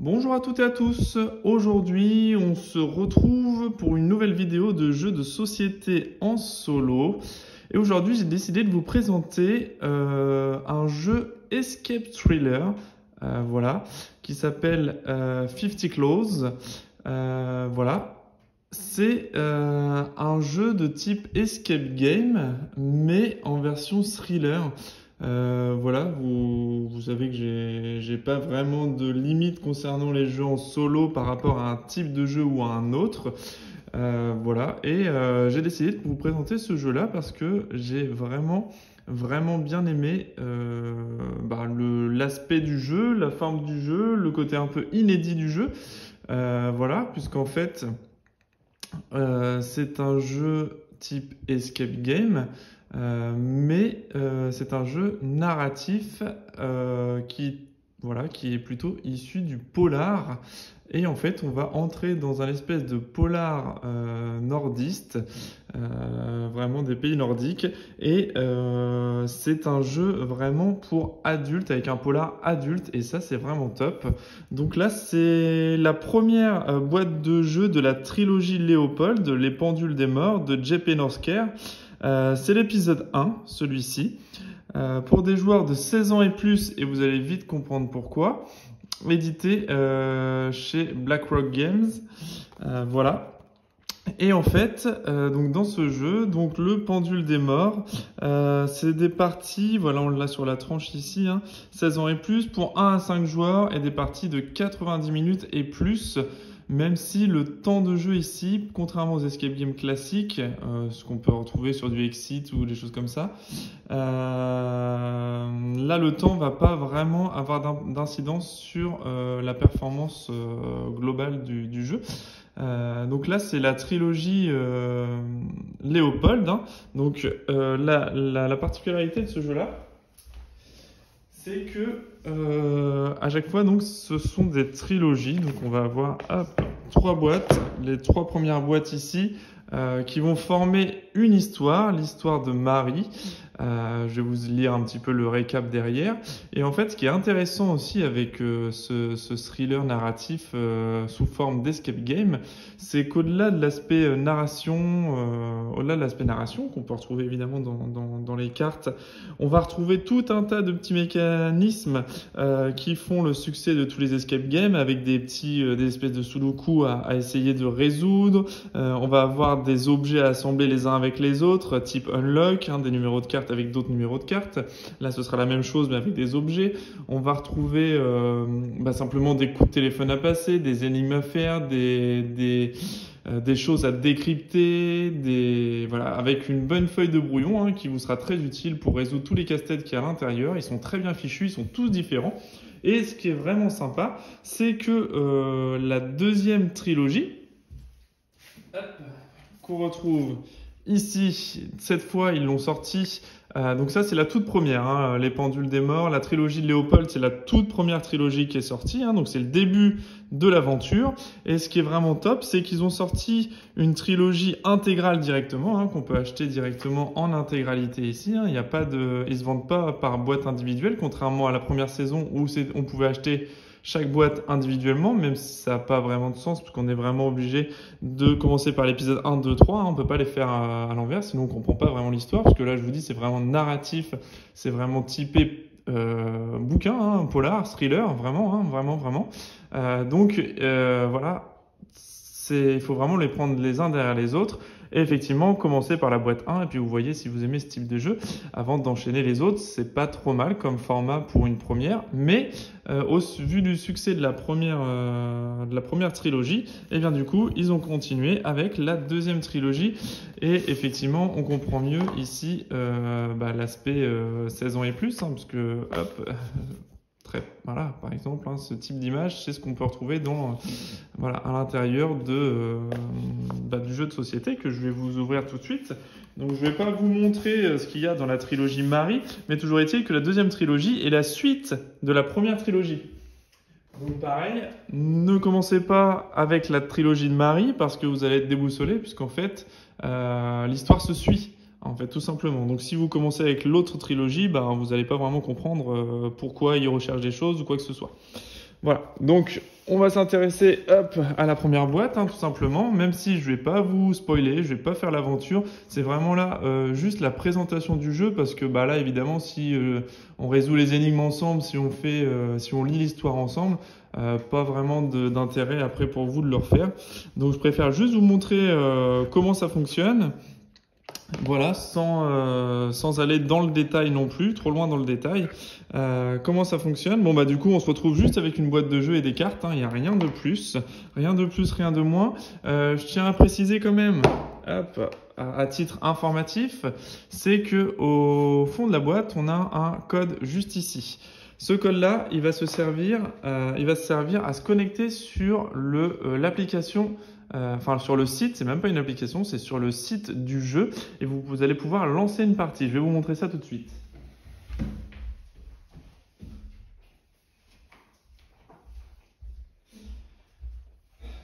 Bonjour à toutes et à tous, aujourd'hui on se retrouve pour une nouvelle vidéo de jeux de société en solo et aujourd'hui j'ai décidé de vous présenter un jeu Escape Thriller voilà, qui s'appelle 50 Claws. Voilà. C'est un jeu de type escape game mais en version thriller. Voilà, vous savez que j'ai pas vraiment de limite concernant les jeux en solo par rapport à un type de jeu ou à un autre. Voilà, et j'ai décidé de vous présenter ce jeu-là parce que j'ai vraiment bien aimé l'aspect du jeu, la forme du jeu, le côté un peu inédit du jeu. Voilà, puisqu'en fait, c'est un jeu type escape game. Mais c'est un jeu narratif qui est plutôt issu du polar. Et en fait, on va entrer dans un espèce de polar nordiste, vraiment des pays nordiques. Et c'est un jeu vraiment pour adultes, avec un polar adulte. Et ça, c'est vraiment top. Donc là, c'est la première boîte de jeu de la trilogie Léopold, Les Pendules des Morts, de J.P. Northcare. C'est l'épisode 1, celui-ci, pour des joueurs de 16 ans et plus, et vous allez vite comprendre pourquoi, édité chez BlackRock Games, voilà. Et en fait, donc dans ce jeu, donc le pendule des morts, c'est des parties, voilà, on l'a sur la tranche ici, 16 ans et plus, pour 1 à 5 joueurs, et des parties de 90 minutes et plus. Même si le temps de jeu ici, contrairement aux escape games classiques, ce qu'on peut retrouver sur du Exit ou des choses comme ça, là le temps va pas vraiment avoir d'incidence sur la performance globale du jeu. Donc là c'est la trilogie Léopold. Donc la particularité de ce jeu-là, c'est que à chaque fois, donc, ce sont des trilogies. Donc, on va avoir 3 boîtes. Les 3 premières boîtes ici qui vont former une histoire, l'histoire de Marie. Je vais vous lire un petit peu le récap derrière. Et en fait, ce qui est intéressant aussi avec ce thriller narratif sous forme d'escape game, c'est qu'au-delà de l'aspect narration, qu'on peut retrouver évidemment dans les cartes, on va retrouver tout un tas de petits mécanismes qui font le succès de tous les escape games, avec des espèces de sudoku à essayer de résoudre. On va avoir des objets à assembler les uns avec les autres, type unlock, des numéros de cartes avec d'autres numéros de cartes. Là, ce sera la même chose, mais avec des objets. On va retrouver simplement des coups de téléphone à passer, des énigmes à faire, des choses à décrypter, voilà, avec une bonne feuille de brouillon qui vous sera très utile pour résoudre tous les casse-têtes qu'il y a à l'intérieur. Ils sont très bien fichus, ils sont tous différents. Et ce qui est vraiment sympa, c'est que la deuxième trilogie, qu'on retrouve ici, cette fois ils l'ont sorti, donc ça c'est la toute première, Les Pendules des Morts. La trilogie de Léopold, c'est la toute première trilogie qui est sortie, donc c'est le début de l'aventure. Et ce qui est vraiment top, c'est qu'ils ont sorti une trilogie intégrale directement, qu'on peut acheter directement en intégralité ici. Il y a pas ils se vendent pas par boîte individuelle, contrairement à la première saison où on pouvait acheter chaque boîte individuellement, même si ça n'a pas vraiment de sens, parce qu'on est vraiment obligé de commencer par l'épisode 1, 2, 3. On peut pas les faire à l'envers, sinon on comprend pas vraiment l'histoire, parce que là, je vous dis, c'est vraiment narratif, c'est vraiment typé bouquin, polar, thriller, vraiment, vraiment. Donc, voilà, il faut vraiment les prendre les uns derrière les autres. Et effectivement, commencer par la boîte 1, et puis vous voyez si vous aimez ce type de jeu, avant d'enchaîner les autres, c'est pas trop mal comme format pour une première, mais vu du succès de la première trilogie, et bien du coup, ils ont continué avec la deuxième trilogie, et effectivement, on comprend mieux ici l'aspect 16 ans et plus, parce que, voilà, par exemple, ce type d'image, c'est ce qu'on peut retrouver à l'intérieur du jeu de société que je vais vous ouvrir tout de suite. Donc, je ne vais pas vous montrer ce qu'il y a dans la trilogie Marie, mais toujours est-il que la deuxième trilogie est la suite de la première trilogie. Donc, pareil, ne commencez pas avec la trilogie de Marie parce que vous allez être déboussolé, puisqu'en fait, l'histoire se suit. En fait, tout simplement. Donc, si vous commencez avec l'autre trilogie, vous n'allez pas vraiment comprendre pourquoi ils recherchent des choses ou quoi que ce soit. Voilà, donc on va s'intéresser hop, à la première boîte, hein, tout simplement, même si je vais pas vous spoiler, je vais pas faire l'aventure, c'est vraiment là juste la présentation du jeu, parce que bah là évidemment si on résout les énigmes ensemble, si on lit l'histoire ensemble, pas vraiment d'intérêt après pour vous de le refaire. Donc je préfère juste vous montrer comment ça fonctionne. Voilà, sans aller dans le détail non plus, trop loin dans le détail. Comment ça fonctionne? Bon bah du coup on se retrouve juste avec une boîte de jeu et des cartes, hein, il n'y a rien de plus, rien de moins. Je tiens à préciser quand même, hop, à titre informatif, c'est que au fond de la boîte on a un code juste ici. Ce code-là, il va se servir à se connecter sur l'application. Enfin, sur le site, c'est même pas une application, c'est sur le site du jeu et vous allez pouvoir lancer une partie. Je vais vous montrer ça tout de suite.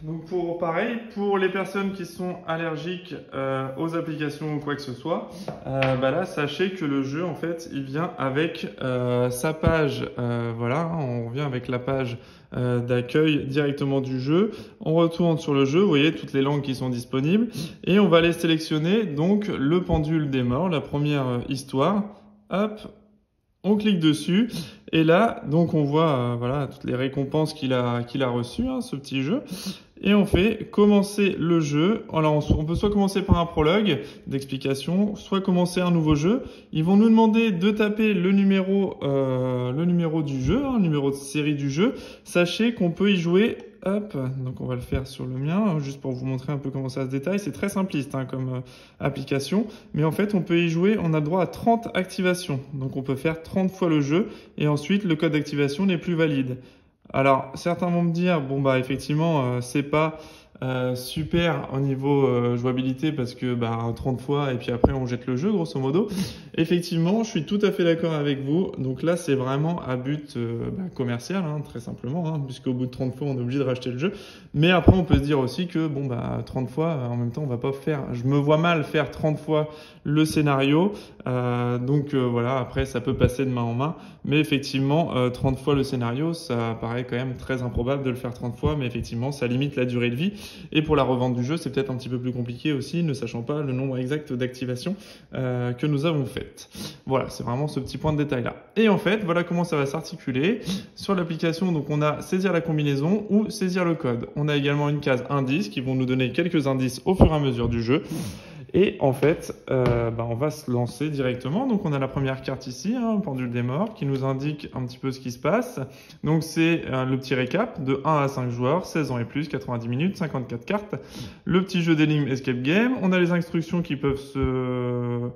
Donc pareil, pour les personnes qui sont allergiques aux applications ou quoi que ce soit, bah là sachez que le jeu en fait il vient avec sa page, voilà, on revient avec la page d'accueil directement du jeu. On retourne sur le jeu, vous voyez toutes les langues qui sont disponibles et on va aller sélectionner donc le pendule des morts, la première histoire. Hop, on clique dessus et là donc on voit voilà toutes les récompenses qu'il a reçues, hein, ce petit jeu. Et on fait commencer le jeu. Alors on peut soit commencer par un prologue d'explication, soit commencer un nouveau jeu. Ils vont nous demander de taper le numéro du jeu, hein, le numéro de série du jeu. Sachez qu'on peut y jouer. Hop, donc on va le faire sur le mien, juste pour vous montrer un peu comment ça se détaille. C'est très simpliste hein, comme application, mais en fait on peut y jouer, on a droit à 30 activations. Donc on peut faire 30 fois le jeu, et ensuite le code d'activation n'est plus valide. Alors certains vont me dire, bon bah effectivement c'est pas super au niveau jouabilité parce que bah 30 fois et puis après on jette le jeu grosso modo. Effectivement, je suis tout à fait d'accord avec vous. Donc là, c'est vraiment à but commercial, hein, très simplement, hein, puisqu'au bout de 30 fois, on est obligé de racheter le jeu. Mais après, on peut se dire aussi que bon bah 30 fois, en même temps, on va pas faire. Je me vois mal faire 30 fois le scénario. Donc voilà, après, ça peut passer de main en main. Mais effectivement, 30 fois le scénario, ça paraît quand même très improbable de le faire 30 fois. Mais effectivement, ça limite la durée de vie. Et pour la revente du jeu, c'est peut-être un petit peu plus compliqué aussi, ne sachant pas le nombre exact d'activations que nous avons faites. Voilà, c'est vraiment ce petit point de détail là. Et en fait, voilà comment ça va s'articuler. Sur l'application, donc on a saisir la combinaison ou saisir le code. On a également une case indices qui vont nous donner quelques indices au fur et à mesure du jeu. Et en fait, on va se lancer directement. Donc on a la première carte ici, hein, pendule des morts, qui nous indique un petit peu ce qui se passe. Donc c'est le petit récap de 1 à 5 joueurs, 16 ans et plus, 90 minutes, 54 cartes. Le petit jeu d'énigmes Escape Game. On a les instructions qui peuvent se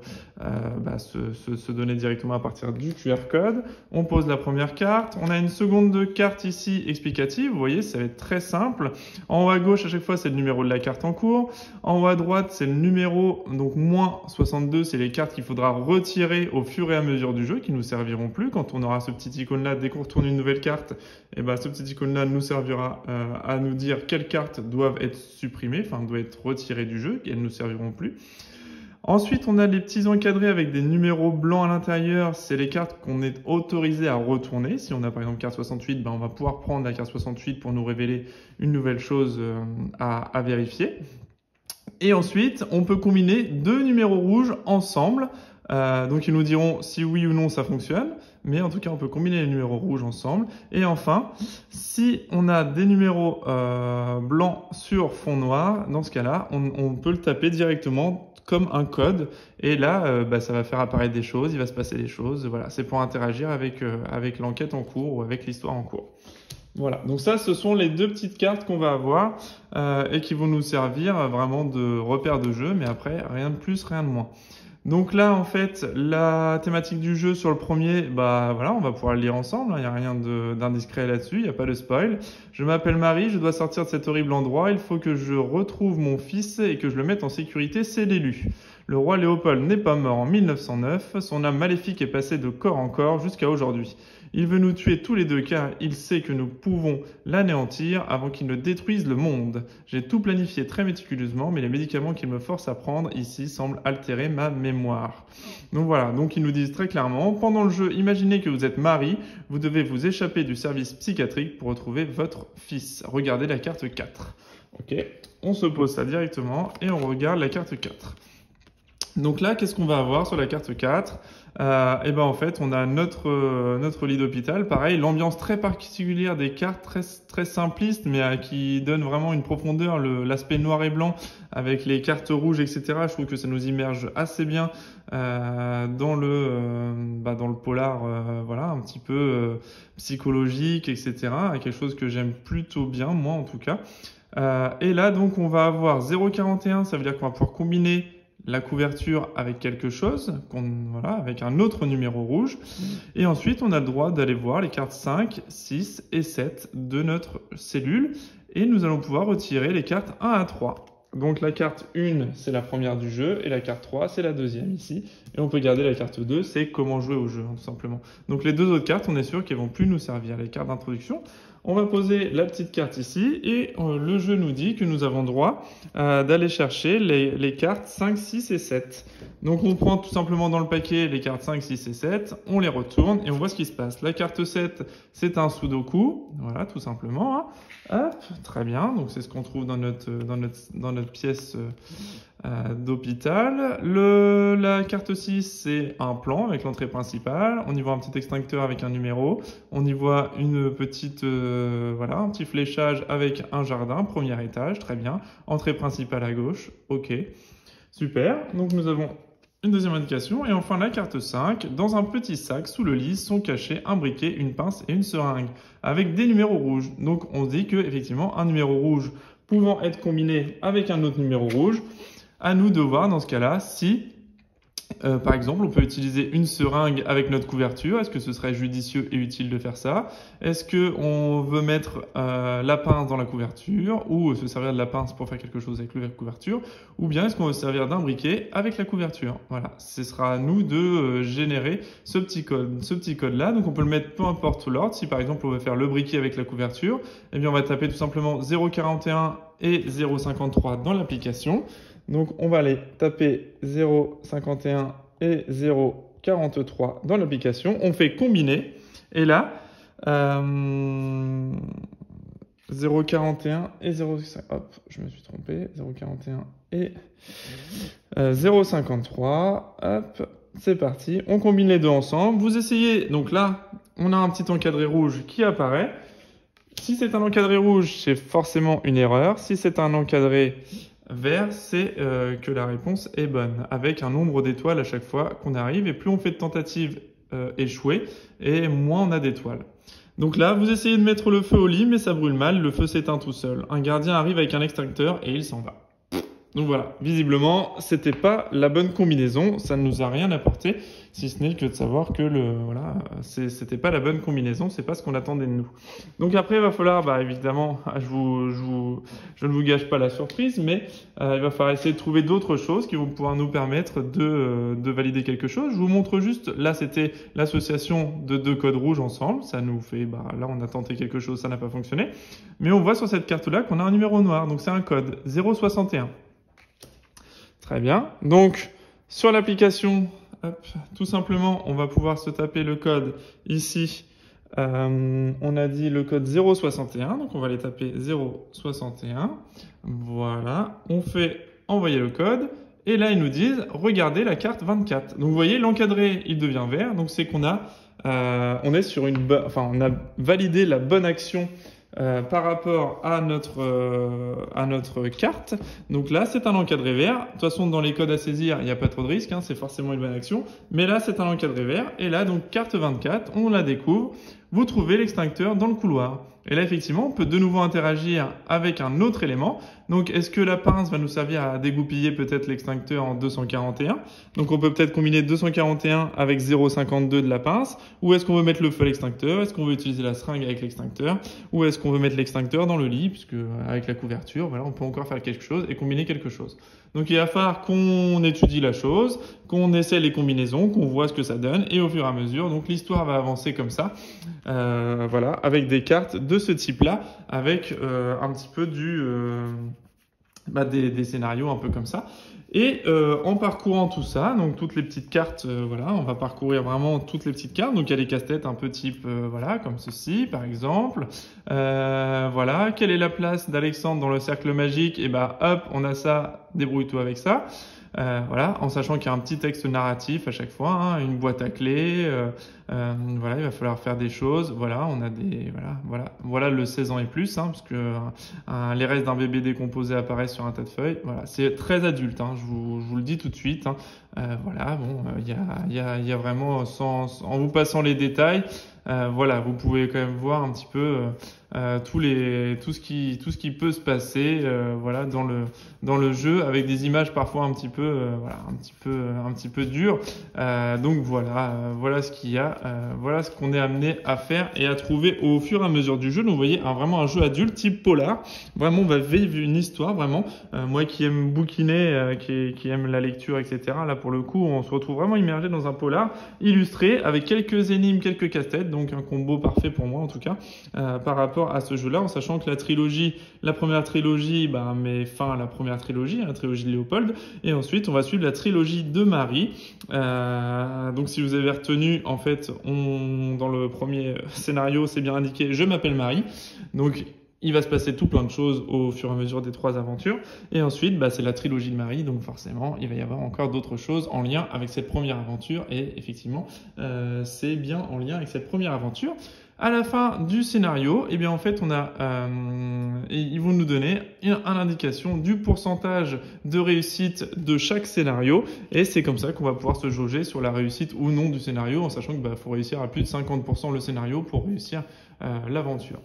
donner directement à partir du QR code. On pose la première carte. On a une seconde carte ici explicative. Vous voyez, ça va être très simple. En haut à gauche, à chaque fois, c'est le numéro de la carte en cours. En haut à droite, c'est le numéro, donc moins 62, c'est les cartes qu'il faudra retirer au fur et à mesure du jeu, qui nous serviront plus. Quand on aura ce petit icône-là, dès qu'on retourne une nouvelle carte, et ce petit icône-là nous servira à nous dire quelles cartes doivent être supprimées, enfin doivent être retirées du jeu, et elles ne nous serviront plus. Ensuite, on a les petits encadrés avec des numéros blancs à l'intérieur. C'est les cartes qu'on est autorisé à retourner. Si on a par exemple carte 68, on va pouvoir prendre la carte 68 pour nous révéler une nouvelle chose à vérifier. Et ensuite, on peut combiner deux numéros rouges ensemble. Donc ils nous diront si oui ou non ça fonctionne. Mais en tout cas, on peut combiner les numéros rouges ensemble. Et enfin, si on a des numéros blancs sur fond noir, dans ce cas-là, on peut le taper directement comme un code. Et là, ça va faire apparaître des choses, il va se passer des choses. Voilà, c'est pour interagir avec l'enquête en cours ou avec l'histoire en cours. Voilà, donc ça, ce sont les deux petites cartes qu'on va avoir et qui vont nous servir vraiment de repère de jeu, mais après, rien de plus, rien de moins. Donc là, en fait, la thématique du jeu sur le premier, voilà, on va pouvoir le lire ensemble, il n'y a rien d'indiscret là-dessus, il n'y a pas de spoil. Je m'appelle Marie, je dois sortir de cet horrible endroit, il faut que je retrouve mon fils et que je le mette en sécurité, c'est l'élu. Le roi Léopold n'est pas mort en 1909, son âme maléfique est passée de corps en corps jusqu'à aujourd'hui. Il veut nous tuer tous les deux car il sait que nous pouvons l'anéantir avant qu'il ne détruise le monde. J'ai tout planifié très méticuleusement, mais les médicaments qu'il me force à prendre ici semblent altérer ma mémoire. Donc voilà, donc ils nous disent très clairement, pendant le jeu, imaginez que vous êtes Marie, vous devez vous échapper du service psychiatrique pour retrouver votre fils. Regardez la carte 4. Ok, on se pose ça directement et on regarde la carte 4. Donc là, qu'est-ce qu'on va avoir sur la carte 4 ? Et ben en fait, on a notre lit d'hôpital. Pareil, l'ambiance très particulière des cartes, très simpliste, mais qui donne vraiment une profondeur. L'aspect noir et blanc avec les cartes rouges, etc. Je trouve que ça nous immerge assez bien dans le polar, voilà, un petit peu psychologique, etc. Quelque chose que j'aime plutôt bien, moi en tout cas. Et là, donc, on va avoir 0,41. Ça veut dire qu'on va pouvoir combiner la couverture avec quelque chose, voilà, avec un autre numéro rouge. Et ensuite, on a le droit d'aller voir les cartes 5, 6 et 7 de notre cellule. Et nous allons pouvoir retirer les cartes 1 à 3. Donc la carte 1, c'est la première du jeu, et la carte 3, c'est la deuxième ici. Et on peut garder la carte 2, c'est comment jouer au jeu, hein, tout simplement. Donc les deux autres cartes, on est sûr qu'elles vont plus nous servir, les cartes d'introduction. On va poser la petite carte ici, et le jeu nous dit que nous avons droit d'aller chercher les cartes 5, 6 et 7. Donc on prend tout simplement dans le paquet les cartes 5, 6 et 7, on les retourne, et on voit ce qui se passe. La carte 7, c'est un sudoku, voilà, tout simplement, hein. Hop, très bien, donc c'est ce qu'on trouve dans notre pièce d'hôpital. La carte 6, c'est un plan avec l'entrée principale. On y voit un petit extincteur avec un numéro. On y voit une petite, voilà, un petit fléchage avec un jardin, premier étage, très bien. Entrée principale à gauche, ok, super. Donc nous avons une deuxième indication. Et enfin, la carte 5. Dans un petit sac sous le lit sont cachés un briquet, une pince et une seringue avec des numéros rouges. Donc, on se dit que effectivement, un numéro rouge pouvant être combiné avec un autre numéro rouge, à nous de voir dans ce cas-là si, par exemple, on peut utiliser une seringue avec notre couverture. Est-ce que ce serait judicieux et utile de faire ça? Est-ce qu'on veut mettre la pince dans la couverture ou se servir de la pince pour faire quelque chose avec la couverture? Ou bien est-ce qu'on veut se servir d'un briquet avec la couverture? Voilà, ce sera à nous de générer ce petit code-là. Donc on peut le mettre peu importe l'ordre. Si par exemple on veut faire le briquet avec la couverture, eh bien on va taper tout simplement 0,41 et 0,53 dans l'application. Donc, on va aller taper 0,51 et 0,43 dans l'application. On fait combiner. Et là, 0,41 et 0,5. Hop, je me suis trompé. 0,41 et 0,53. Hop, c'est parti. On combine les deux ensemble. Vous essayez. Donc là, on a un petit encadré rouge qui apparaît. Si c'est un encadré rouge, c'est forcément une erreur. Si c'est un encadré vert, c'est que la réponse est bonne, avec un nombre d'étoiles à chaque fois qu'on arrive, et plus on fait de tentatives échouées, et moins on a d'étoiles. Donc là, vous essayez de mettre le feu au lit, mais ça brûle mal, le feu s'éteint tout seul. Un gardien arrive avec un extincteur et il s'en va. Donc voilà, visiblement, c'était pas la bonne combinaison, ça ne nous a rien apporté, si ce n'est que de savoir que c'était pas la bonne combinaison, c'est pas ce qu'on attendait de nous. Donc après, il va falloir, évidemment, je ne vous gâche pas la surprise, mais il va falloir essayer de trouver d'autres choses qui vont pouvoir nous permettre de valider quelque chose. Je vous montre juste, là c'était l'association de deux codes rouges ensemble, ça nous fait, là on a tenté quelque chose, ça n'a pas fonctionné, mais on voit sur cette carte-là qu'on a un numéro noir, donc c'est un code 061. Très bien. Donc, sur l'application, tout simplement, on va pouvoir se taper le code ici. On a dit le code 061, donc on va aller taper 061. Voilà. On fait envoyer le code. Et là, ils nous disent, regardez la carte 24. Donc, vous voyez, l'encadré, il devient vert. Donc, c'est qu'on a, on est sur on a validé la bonne action par rapport à notre carte. Donc là, c'est un encadré vert. De toute façon, dans les codes à saisir, il n'y a pas trop de risque, hein, c'est forcément une bonne action. Mais là, c'est un encadré vert. Et là, donc, carte 24, on la découvre. vous trouvez l'extincteur dans le couloir. Et là, effectivement, on peut de nouveau interagir avec un autre élément. Donc, est-ce que la pince va nous servir à dégoupiller peut-être l'extincteur en 241? Donc, on peut peut-être combiner 241 avec 0,52 de la pince. Ou est-ce qu'on veut mettre le feu à l'extincteur? Est-ce qu'on veut utiliser la seringue avec l'extincteur? Ou est-ce qu'on veut mettre l'extincteur dans le lit? Puisque avec la couverture, voilà, on peut encore faire quelque chose et combiner quelque chose. Donc, il va falloir qu'on étudie la chose, qu'on essaie les combinaisons, qu'on voit ce que ça donne. Et au fur et à mesure, donc l'histoire va avancer comme ça. Voilà, avec des cartes de ce type-là, avec un petit peu des scénarios un peu comme ça. Et en parcourant tout ça, donc toutes les petites cartes, voilà, on va parcourir vraiment toutes les petites cartes. Donc il y a les casse-têtes un peu type, voilà, comme ceci par exemple. Voilà, quelle est la place d'Alexandre dans le cercle magique? Et bah hop, on a ça, débrouille-toi avec ça. Voilà, en sachant qu'il y a un petit texte narratif à chaque fois, hein, une boîte à clés, voilà, il va falloir faire des choses. Voilà, on a voilà le 16 ans et plus, hein, parce que les restes d'un bébé décomposé apparaissent sur un tas de feuilles. Voilà, c'est très adulte, hein, je vous le dis tout de suite. Hein. Voilà, bon, il y a vraiment, en vous passant les détails, voilà, vous pouvez quand même voir un petit peu tout ce qui peut se passer, voilà, dans le jeu, avec des images parfois un petit peu, voilà, un petit peu dures. Donc voilà ce qu'il y a, voilà ce qu'on est amené à faire et à trouver au fur et à mesure du jeu. Donc vous voyez, vraiment un jeu adulte type polar. Vraiment, on va vivre une histoire, vraiment. Moi qui aime bouquiner, qui aime la lecture, etc. Là, pour le coup, on se retrouve vraiment immergé dans un polar illustré avec quelques énigmes, quelques casse-têtes. Donc un combo parfait pour moi en tout cas par rapport à ce jeu-là, en sachant que la première trilogie, met fin à la première trilogie, la trilogie de Léopold, et ensuite on va suivre la trilogie de Marie. Donc si vous avez retenu, en fait, dans le premier scénario, c'est bien indiqué, je m'appelle Marie. Donc il va se passer tout plein de choses au fur et à mesure des 3 aventures. Et ensuite, c'est la trilogie de Marie. Donc forcément, il va y avoir encore d'autres choses en lien avec cette première aventure. Et effectivement, c'est bien en lien avec cette première aventure. À la fin du scénario, eh bien en fait, ils vont nous donner une indication du pourcentage de réussite de chaque scénario. Et c'est comme ça qu'on va pouvoir se jauger sur la réussite ou non du scénario, en sachant qu'il faut réussir à plus de 50% le scénario pour réussir l'aventure.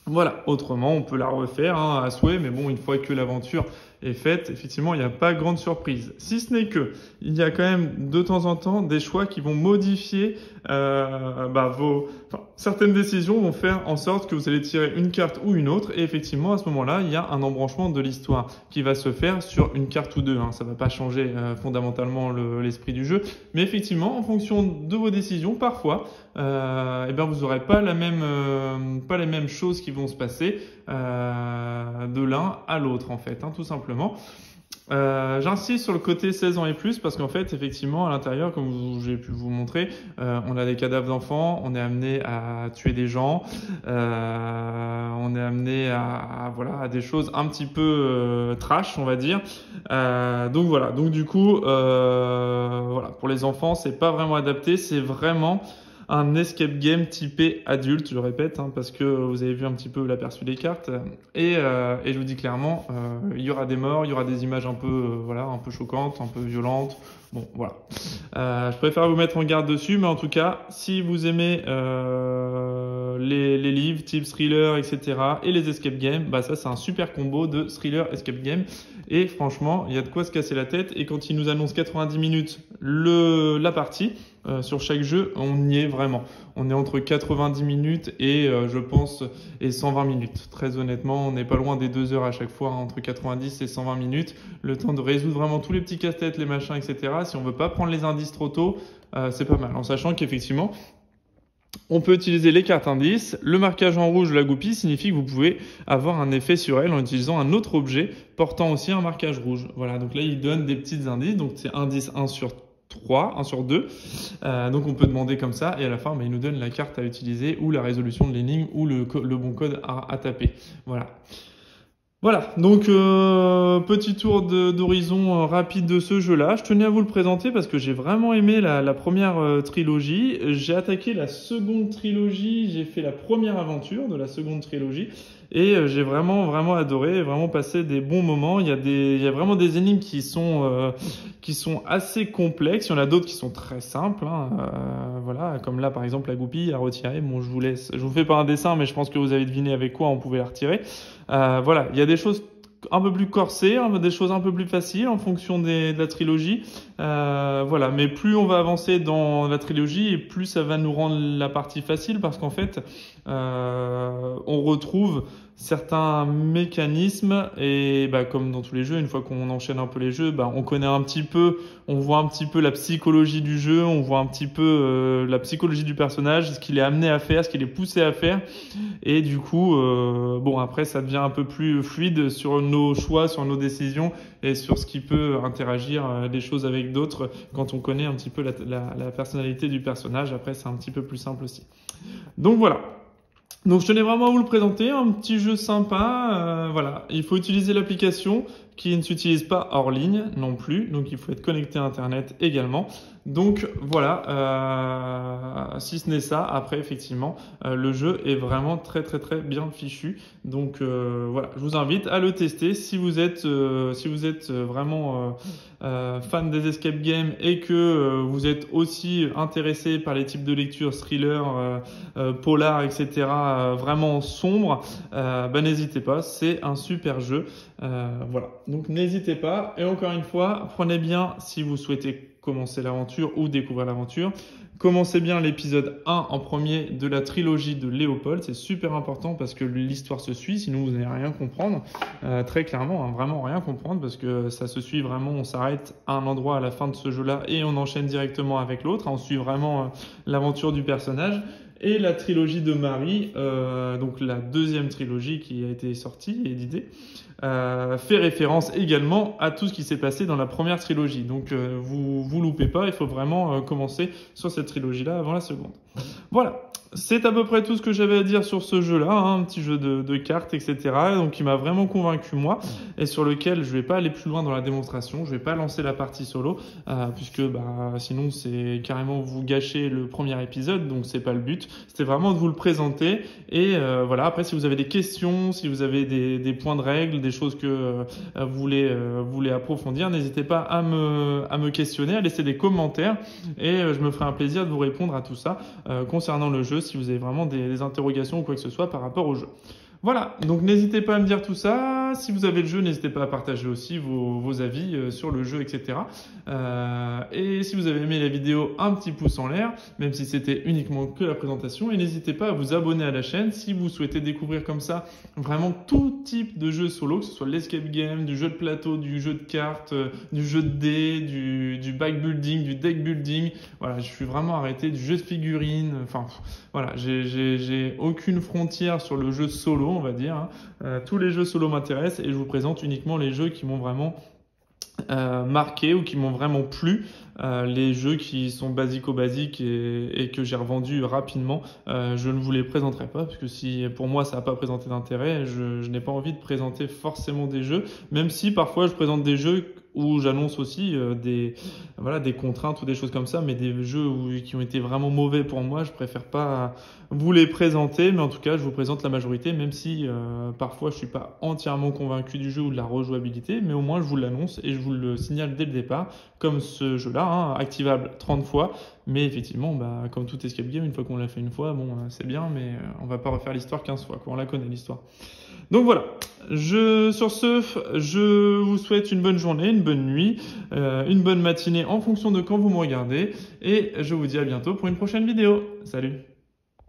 Voilà, autrement, on peut la refaire à souhait, mais bon, une fois que l'aventure est faite, effectivement, il n'y a pas grande surprise. Si ce n'est que, il y a quand même de temps en temps des choix qui vont modifier certaines décisions vont faire en sorte que vous allez tirer une carte ou une autre, et effectivement, à ce moment-là, il y a un embranchement de l'histoire qui va se faire sur une carte ou deux. Ça ne va pas changer fondamentalement l'esprit du jeu, mais effectivement, en fonction de vos décisions, parfois, vous n'aurez pas les mêmes choses qui vont se passer de l'un à l'autre, en fait, tout simplement. J'insiste sur le côté 16 ans et plus parce qu'en fait, effectivement, à l'intérieur, comme j'ai pu vous montrer, on a des cadavres d'enfants, on est amené à tuer des gens, on est amené à des choses un petit peu trash, on va dire. Donc voilà. Donc du coup, pour les enfants, c'est pas vraiment adapté, c'est vraiment un escape game typé adulte, je répète, parce que vous avez vu un petit peu l'aperçu des cartes. Et je vous dis clairement, il y aura des morts, il y aura des images un peu choquantes, un peu violentes. Bon, voilà. Je préfère vous mettre en garde dessus, mais en tout cas, si vous aimez les livres type thriller, etc. et les escape games, ça c'est un super combo de thriller escape game. Et franchement, il y a de quoi se casser la tête. Et quand ils nous annoncent 90 minutes la partie, sur chaque jeu, on y est vraiment. On est entre 90 minutes et je pense et 120 minutes. Très honnêtement, on n'est pas loin des 2 heures à chaque fois, entre 90 et 120 minutes. Le temps de résoudre vraiment tous les petits casse-têtes, les machins, etc. Si on veut pas prendre les indices trop tôt, c'est pas mal. En sachant qu'effectivement, on peut utiliser les cartes indices. Le marquage en rouge de la goupille signifie que vous pouvez avoir un effet sur elle en utilisant un autre objet portant aussi un marquage rouge. Voilà, donc là, il donne des petits indices. Donc c'est indice 1 sur 3, 1 sur 2. Donc on peut demander comme ça et à la fin, il nous donne la carte à utiliser ou la résolution de l'énigme ou le bon code à taper. Voilà. Voilà, donc petit tour d'horizon rapide de ce jeu-là. Je tenais à vous le présenter parce que j'ai vraiment aimé la première trilogie. J'ai attaqué la seconde trilogie, j'ai fait la première aventure de la seconde trilogie et j'ai vraiment adoré, vraiment passé des bons moments. Il y a vraiment des énigmes qui sont assez complexes. Il y en a d'autres qui sont très simples, hein. Voilà, comme là par exemple la goupille à retirer. Bon, je vous fais pas un dessin, mais je pense que vous avez deviné avec quoi on pouvait la retirer. Voilà, il y a des choses un peu plus corsées, hein, des choses un peu plus faciles en fonction de la trilogie. Voilà, mais plus on va avancer dans la trilogie et plus ça va nous rendre la partie facile parce qu'en fait, on retrouve certains mécanismes et comme dans tous les jeux, une fois qu'on enchaîne un peu les jeux, on connaît un petit peu, on voit un petit peu la psychologie du jeu, on voit un petit peu la psychologie du personnage, ce qu'il est amené à faire, ce qu'il est poussé à faire et du coup, bon après ça devient un peu plus fluide sur nos choix, sur nos décisions et sur ce qui peut interagir des choses avec d'autres quand on connaît un petit peu la personnalité du personnage. Après c'est un petit peu plus simple aussi. Donc voilà. Donc je tenais vraiment à vous le présenter, un petit jeu sympa, voilà. Il faut utiliser l'application qui ne s'utilise pas hors ligne non plus, donc il faut être connecté à Internet également. Donc voilà, si ce n'est ça, après effectivement, le jeu est vraiment très bien fichu. Donc voilà, je vous invite à le tester si vous êtes vraiment fan des escape games et que vous êtes aussi intéressé par les types de lecture, thriller, polar, etc. Vraiment sombre, n'hésitez pas, c'est un super jeu. Voilà, donc n'hésitez pas et encore une fois, prenez bien si vous souhaitez commencer l'aventure ou découvrir l'aventure. Commencez bien l'épisode 1 en premier de la trilogie de Léopold, c'est super important parce que l'histoire se suit, sinon vous n'allez rien comprendre, très clairement, hein, vraiment rien comprendre parce que ça se suit vraiment, on s'arrête à un endroit à la fin de ce jeu-là et on enchaîne directement avec l'autre, hein, on suit vraiment l'aventure du personnage. Et la trilogie de Marie, donc la deuxième trilogie qui a été sortie et éditée, fait référence également à tout ce qui s'est passé dans la première trilogie. Donc vous loupez pas, il faut vraiment commencer sur cette trilogie-là avant la seconde. Voilà, c'est à peu près tout ce que j'avais à dire sur ce jeu-là, hein, un petit jeu de cartes, etc. Donc qui m'a vraiment convaincu moi, et sur lequel je vais pas aller plus loin dans la démonstration, je vais pas lancer la partie solo, puisque sinon c'est carrément vous gâcher le premier épisode, donc c'est pas le but. C'était vraiment de vous le présenter, et voilà. Après, si vous avez des questions, si vous avez des points de règle, des choses que vous voulez approfondir, n'hésitez pas à me questionner, à laisser des commentaires, et je me ferai un plaisir de vous répondre à tout ça concernant le jeu, si vous avez vraiment des interrogations ou quoi que ce soit par rapport au jeu. Voilà, donc n'hésitez pas à me dire tout ça. Si vous avez le jeu, n'hésitez pas à partager aussi vos avis sur le jeu, etc. Et si vous avez aimé la vidéo, un petit pouce en l'air, même si c'était uniquement que la présentation. Et n'hésitez pas à vous abonner à la chaîne si vous souhaitez découvrir comme ça vraiment tout type de jeu solo, que ce soit l'escape game, du jeu de plateau, du jeu de cartes, du jeu de dés, du backbuilding, du deck building. Voilà, je suis vraiment arrêté du jeu de figurines. Enfin, voilà, j'ai aucune frontière sur le jeu solo, on va dire, hein. Tous les jeux solo m'intéressent et je vous présente uniquement les jeux qui m'ont vraiment marqué ou qui m'ont vraiment plu, les jeux qui sont basiques et que j'ai revendus rapidement, je ne vous les présenterai pas parce que si pour moi ça n'a pas présenté d'intérêt, je n'ai pas envie de présenter forcément des jeux, même si parfois je présente des jeux où j'annonce aussi des contraintes ou des choses comme ça, mais des jeux qui ont été vraiment mauvais pour moi, je préfère pas vous les présenter, mais en tout cas je vous présente la majorité, même si parfois je suis pas entièrement convaincu du jeu ou de la rejouabilité, mais au moins je vous l'annonce et je vous le signale dès le départ, comme ce jeu-là, hein, activable 30 fois, mais effectivement, comme tout escape game, une fois qu'on l'a fait une fois, bon, c'est bien, mais on va pas refaire l'histoire 15 fois, quoi, on la connaît l'histoire. Donc voilà, sur ce, je vous souhaite une bonne journée, une bonne nuit, une bonne matinée en fonction de quand vous me regardez, et je vous dis à bientôt pour une prochaine vidéo. Salut!